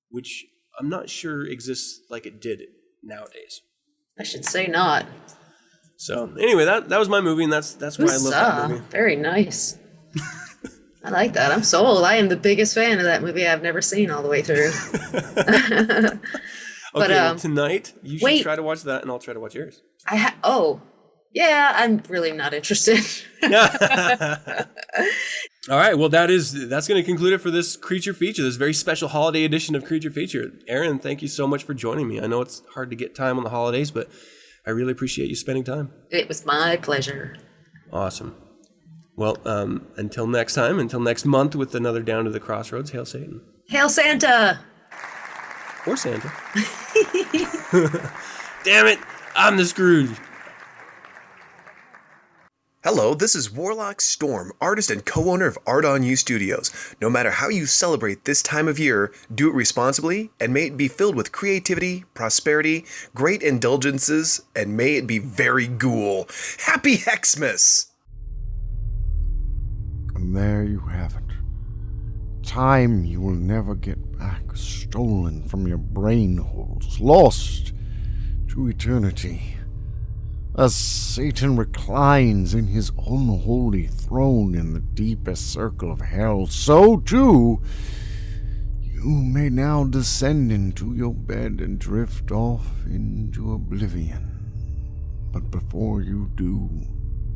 which I'm not sure exists like it did nowadays. I should say not. So anyway, that was my movie, and that's why I love that movie. Very nice. I like that. I'm sold. I am the biggest fan of that movie. I've never seen all the way through. But tonight you should try to watch that, and I'll try to watch yours. Yeah, I'm really not interested. All right, well that's going to conclude it for this Creature Feature, this very special holiday edition of Creature Feature. Aaron, thank you so much for joining me. I know it's hard to get time on the holidays, but I really appreciate you spending time. It was my pleasure. Awesome. Well, until next time, until next month with another Down to the Crossroads, hail Satan. Hail Santa! Or Santa. Damn it, I'm the Scrooge. Hello, this is Warlock Storm, artist and co-owner of Art on You Studios. No matter how you celebrate this time of year, do it responsibly, and may it be filled with creativity, prosperity, great indulgences, and may it be very ghoul. Happy Xmas! And there you have it. Time you will never get back, stolen from your brain holes, lost to eternity. As Satan reclines in his unholy throne in the deepest circle of hell, so too you may now descend into your bed and drift off into oblivion. But before you do,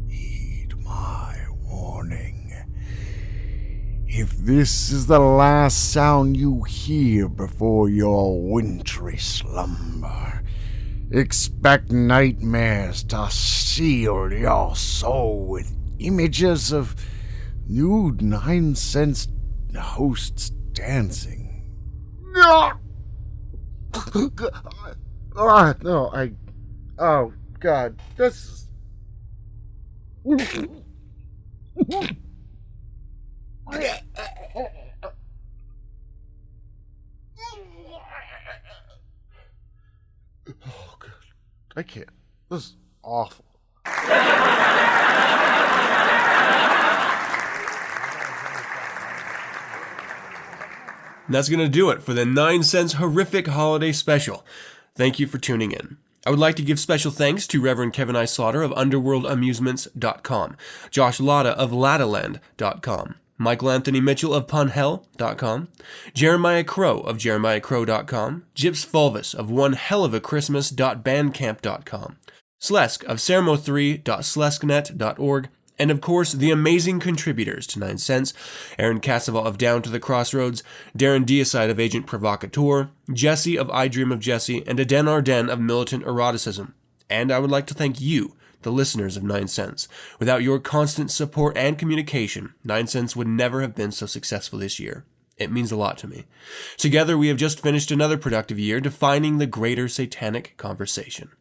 heed my warning. If this is the last sound you hear before your wintry slumber, expect nightmares to seal your soul with images of nude 9sense hosts dancing. Oh, God, this is... Oh, God. I can't. This is awful. And that's going to do it for the 9 Cents Horrific Holiday Special. Thank you for tuning in. I would like to give special thanks to Reverend Kevin I. Slaughter of UnderworldAmusements.com, Josh Latta of Lattaland.com, Michael Anthony Mitchell of Punhell.com, Jeremiah Crow of JeremiahCrow.com, Gyps Fulvis of OneHellOfAChristmas.bandcamp.com, Slesk of Sermo3.slesknet.org, and of course, the amazing contributors to 9 Cents, Aaron Cassaval of Down to the Crossroads, Darren Deicide of Agent Provocateur, Jesse of I Dream of Jesse, and Aden Arden of Militant Eroticism. And I would like to thank you, the listeners of 9 Cents. Without your constant support and communication, 9 Cents would never have been so successful this year. It means a lot to me. Together, we have just finished another productive year defining the greater satanic conversation.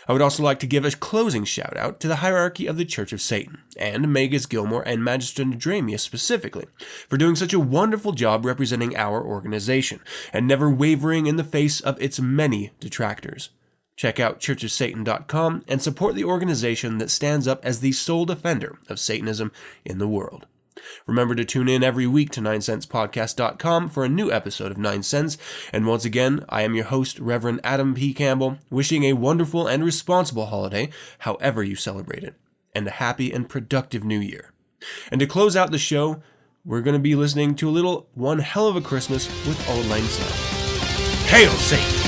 I would also like to give a closing shout-out to the hierarchy of the Church of Satan, and Magus Gilmore and Magister Nadramia specifically, for doing such a wonderful job representing our organization, and never wavering in the face of its many detractors. Check out churchofsatan.com and support the organization that stands up as the sole defender of Satanism in the world. Remember to tune in every week to 9centspodcast.com for a new episode of 9 Cents. And once again, I am your host, Reverend Adam P. Campbell, wishing a wonderful and responsible holiday, however you celebrate it, and a happy and productive new year. And to close out the show, we're going to be listening to a little One Hell of a Christmas with Auld Lang Syne. Hail Satan!